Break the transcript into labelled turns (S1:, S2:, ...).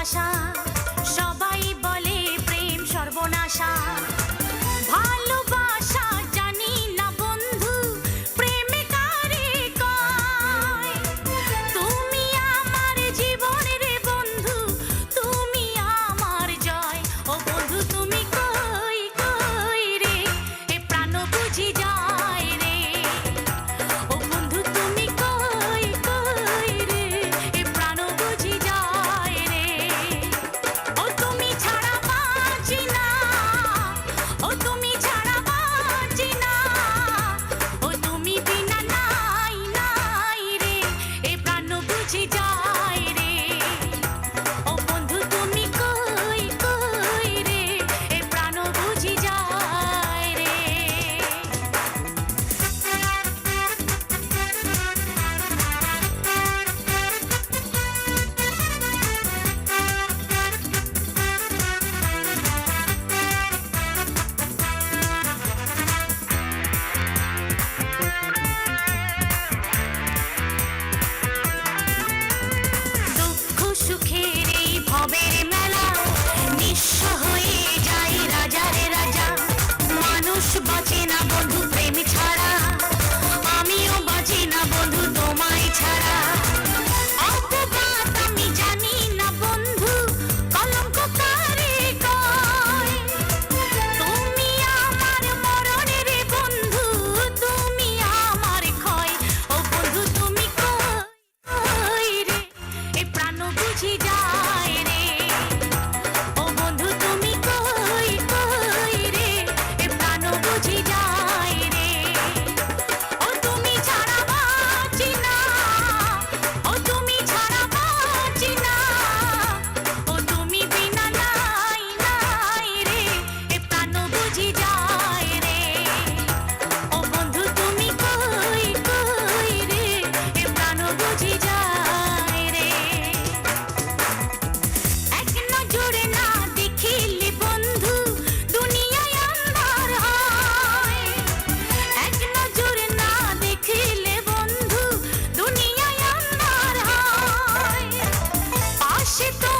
S1: ভালোবাসা, সবাই বলে প্রেম সর্বনাশা। ভালোবাসা জানি না বন্ধু, প্রেমে কারে কয়। তুমি আমার জীবনের বন্ধু, তুমি আমার জয়। ও বন্ধু তুমি কই কই রে, এ প্রাণ বুঝি যায় রে। ও বন্ধু তুমি কই কই রে, এ প্রাণ বুঝি যায় রে। ও তুমি ছাড়া বাঁচি না, ও তুমি ছাড়া বাঁচি না। ও তুমি বিনা নাই নাই রে, এ প্রাণ বুঝি যায় রে। ও বন্ধু তুমি কই কই রে, এ প্রাণ বুঝি যায় রে। দুঃখ সুখের এই ভবের মেলা, নিঃস্ব হয়ে যায় রাজারে রাজা। মানুষ বাঁচে না বন্ধু প্রেম ছাড়া, আমিও বাঁচি না বন্ধু তোমায় ছাড়া। অপবাদ আমি জানি না বন্ধু, কলঙ্ক কারে কয়। তুমি আমার মরণের বন্ধু, তুমি আমার ক্ষয়। ও বন্ধু তুমি কই রে, এ প্রাণ বুঝি যায় রে। ও বন্ধু তুমি কই কই রে, এ প্রাণ বুঝি যায় রে। ও তুমি ছাড়া বাঁচি না, ও তুমি ছাড়া বাঁচি না। ও তুমি বিনা নাই নাই রে, এ প্রাণ বুঝি যায় রে। ও বন্ধু তুমি কই কই রে, এ প্রাণ বুঝি যায় রে। এক নজরে না দেখিলে বন্ধু, দুনিয়ায় আন্ধার হয়। এক নজরে না দেখিলে বন্ধু, দুনিয়ায় আন্ধার হয়। পাশে তো